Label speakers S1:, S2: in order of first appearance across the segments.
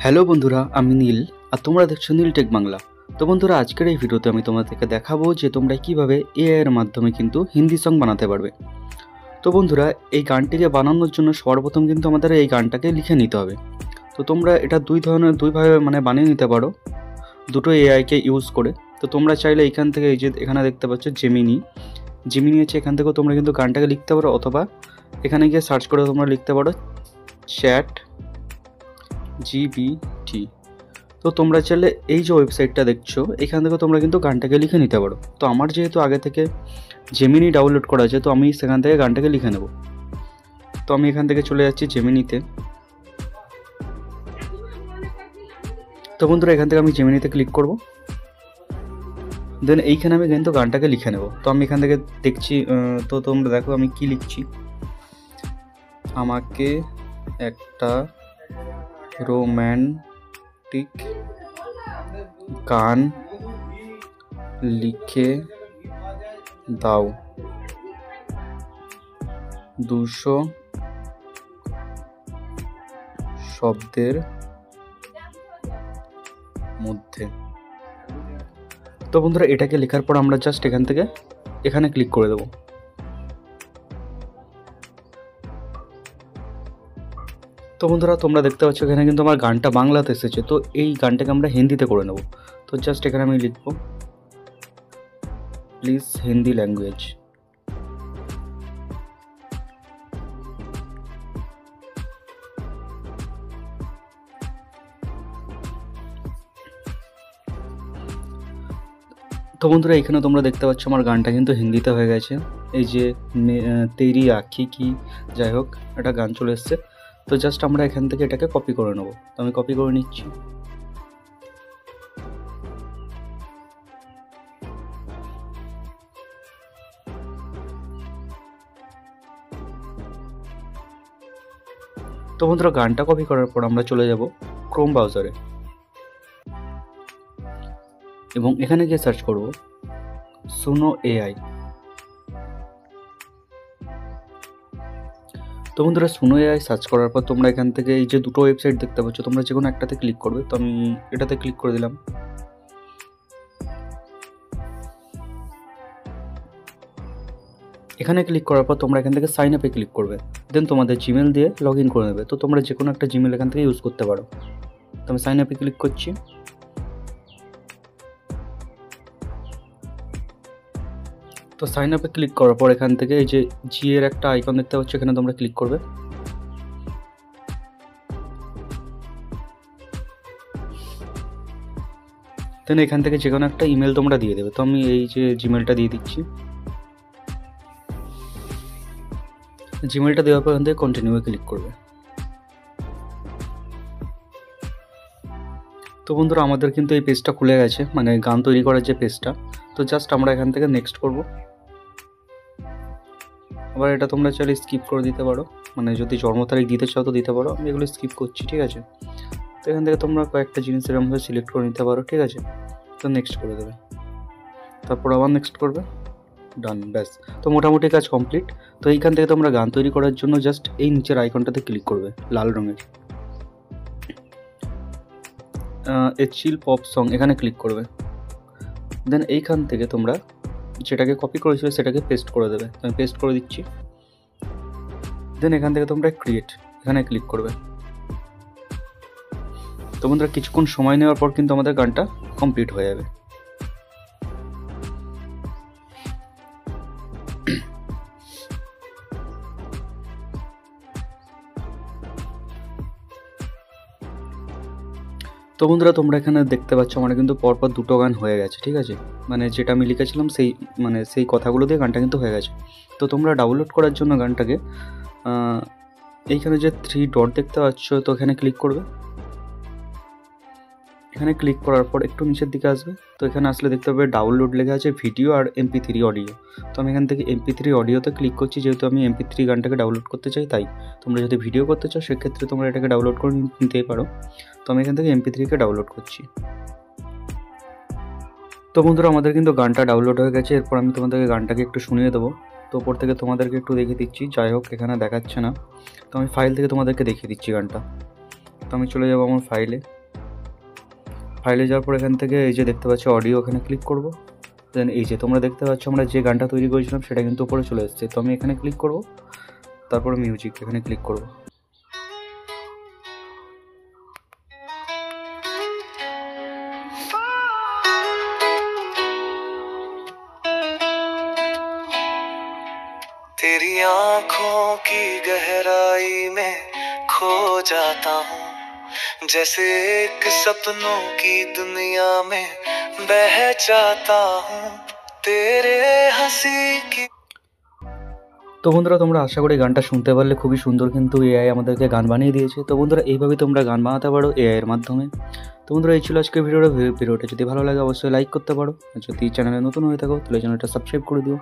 S1: Hello বন্ধুরা, আমি নীল আর তোমরা দেখছো নীল টেক বাংলা। তো বন্ধুরা, আজকের এই ভিডিওতে আমি তোমাদেরকে দেখাবো যে তোমরা কিভাবে এআই এর মাধ্যমে কিন্তু হিন্দি সং বানাতে পারবে। তো বন্ধুরা, এই গানটিকে বানানোর জন্য সর্বপ্রথম কিন্তু আমাদের এই গানটাকে লিখে নিতে হবে। তো তোমরা এটা দুইভাবে বানিয়ে নিতে পারো, দুটো এআইকে ইউজ করে। তো তোমরা চাইলে এখান থেকে এই যে এখানে দেখতে পাচ্ছ জেমিনি আছে, এখান থেকেও তোমরা কিন্তু গানটাকে লিখতে পারো, অথবা এখানে গিয়ে সার্চ করে তোমরা লিখতে পারো চ্যাট জিপিটি। তো তোমরা চাইলে এই যে ওয়েবসাইটটা দেখছো এখান থেকে তোমরা কিন্তু গানটাকে লিখে নিতে পারো। তো আমার যেহেতু আগে থেকে জেমিনি ডাউনলোড করা আছে, তো আমি সেখান থেকে গানটাকে লিখে নেব। তো আমি এখান থেকে চলে যাচ্ছি জেমিনিতে। তো বন্ধুরা, এখান থেকে আমি জেমিনিতে ক্লিক করব, দেন এইখানে আমি কিন্তু গানটাকে লিখে নেব। তো আমি এখান থেকে দেখছি, তো তোমরা দেখো আমি কি লিখছি। আমাকে একটা রোম্যান্টিক গান লিখে দাও 200 শব্দের মধ্যে। তো বন্ধুরা, এটাকে লেখার পর আমরা জাস্ট এখান থেকে এখানে ক্লিক করে দেবো। তো বন্ধুরা, তোমরা দেখতে পাচ্ছ এখানে কিন্তু আমার গানটা বাংলাতে এসেছে। তো এই গানটাকে আমরা হিন্দিতে করে নেব। তো জাস্ট এখানে আমি লিখবো প্লিজ হিন্দি ল্যাঙ্গুয়েজ। তো বন্ধুরা, এখানে তোমরা দেখতে পাচ্ছ আমার গানটা কিন্তু হিন্দিতে হয়ে গেছে। এই যে তেরি আঁখি কি, যাই হোক, একটা গান চলে এসছে। তো জাস্ট আমরা এখান থেকে এটাকে কপি করে নেব। তো আমি কপি করে নিচ্ছি। তো বন্ধুরা, গানটা কপি করার পর আমরা চলে যাব ক্রোম ব্রাউজারে এবং এখানে গিয়ে সার্চ করব সুনো এআই। তো বন্ধুরা, সুনো এআই সার্চ করার পর তোমরা এখান থেকে এই যে দুটো ওয়েবসাইট দেখতে পাচ্ছ, তোমরা যে কোনো একটাতে ক্লিক করবে। তো আমি এটাতে ক্লিক করে দিলাম। এখানে ক্লিক করার পর তোমরা এখান থেকে সাইন আপে ক্লিক করবে, দেন তোমাদের জিমেল দিয়ে লগ ইন করে নেবে। তো তোমরা যে কোনো একটা জিমেল এখান থেকে ইউজ করতে পারো। তো আমি সাইন আপে ক্লিক করছি। তো সাইন আপে ক্লিক করার পর এখান থেকে এই যে জি এর একটা আইকন দেখতে পাচ্ছ, এখানে তোমরা ক্লিক করবে। দেন এখান থেকে যে কোনো একটা ইমেল তোমরা দিয়ে দেবে। তো আমি এই যে জিমেলটা দিয়ে দিচ্ছি। জিমেলটা দেওয়ার পর এখান থেকে কন্টিনিউয়ে ক্লিক করবে। তো বন্ধুরা, আমাদের কিন্তু এই পেজটা খুলে গেছে, মানে গান তৈরি করার যে পেজটা। তো জাস্ট আমরা এখান থেকে নেক্সট করব। আবার এটা তোমরা চাইলে স্কিপ করে দিতে পারো, মানে যদি জন্ম তারিখ দিতে চাও তো দিতে পারো। আমি এগুলো স্কিপ করছি, ঠিক আছে। তো এখান থেকে তোমরা কয়েকটা জিনিস এরকমভাবে সিলেক্ট করে নিতে পারো, ঠিক আছে। তো নেক্সট করে দেবে, তারপর আবার নেক্সট করবে, ডান, ব্যাস। তো মোটামুটি কাজ কমপ্লিট। তো এইখান থেকে তোমরা গান তৈরি করার জন্য জাস্ট এই নিচের আইকনটাতে ক্লিক করবে, লাল রঙের এ চিল পপ সং, এখানে ক্লিক করবে। দেন এইখান থেকে তোমরা যেটাকে কপি করেছিলে সেটাকে পেস্ট করে দেবে। আমি পেস্ট করে দিচ্ছি। দেন এখান থেকে তোমরা ক্রিয়েট, এখানে ক্লিক করবে। তো বন্ধুরা, কিছুক্ষণ সময় নেওয়ার পর কিন্তু আমাদের গানটা কমপ্লিট হয়ে যাবে। তো বন্ধুরা, তোমরা এখানে দেখতে পাচ্ছ আমার কিন্তু পরপর দুটো গান হয়ে গেছে, ঠিক আছে। মানে যেটা আমি লিখেছিলাম সেই কথাগুলো দিয়ে গানটা কিন্তু হয়ে গেছে। তো তোমরা ডাউনলোড করার জন্য গানটাকে এইখানে যে 3 ডট দেখতে পাচ্ছ, তো এখানে ক্লিক করবে। এখানে ক্লিক করার পর একটু নিচের দিকে আসবে। তো এখানে আসলে দেখতে পাবে ডাউনলোড লেখা আছে ভিডিও আর MP3 অডিও। তো আমি এখান থেকে MP3 অডিওতে ক্লিক করছি, যেহেতু আমি MP3 গানটাকে ডাউনলোড করতে চাই। তাই তোমরা যদি ভিডিও করতে চাও সেক্ষেত্রে তোমরা এটাকে ডাউনলোড করে নিতেই পারো। তো আমি এখান থেকে MP3কে ডাউনলোড করছি। তো বন্ধুরা, আমাদের কিন্তু গানটা ডাউনলোড হয়ে গেছে। এরপর আমি তোমাদেরকে গানটাকে একটু শুনিয়ে দেবো। তো ওপর থেকে তোমাদেরকে একটু দেখিয়ে দিচ্ছি, যাই হোক এখানে দেখাচ্ছে না। তো আমি ফাইল থেকে তোমাদেরকে দেখিয়ে দিচ্ছি গানটা। তো আমি চলে যাবো আমার ফাইলে যাওয়ার পর এখান থেকে এই যে দেখতে পাচ্ছ অডিও, এখানে ক্লিক করব। দেন এই যে তোমরা দেখতে পাচ্ছ আমরা যে গানটা তৈরি করেছিলাম সেটা কিন্তু উপরে চলে এসেছে। তো আমি এখানে ক্লিক করব, তারপরে মিউজিক এখানে ক্লিক করব।
S2: तेरी आंखों की गहराई में खो जाता हूँ, जैसे एक सपनों की दुनिया में बह जाता हूँ तेरे हंसी की।
S1: তো বন্ধুরা তোমরা আশা করি গানটা শুনতে পারলে, খুবই সুন্দর কিন্তু এআই আমাদেরকে গান বানিয়ে দিয়েছে। তো বন্ধুরা এইভাবে তোমরা গান বানাতে পারো এআই এর মাধ্যমে। তো বন্ধুরা এই ছিল আজকের ভিডিওটা যদি ভালো লাগে অবশ্যই লাইক করতে পারো, আর যদি চ্যানেলে নতুন হয়ে থাকো তাহলে চ্যানেলটা সাবস্ক্রাইব করে দিও।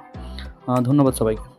S1: ধন্যবাদ সবাইকে।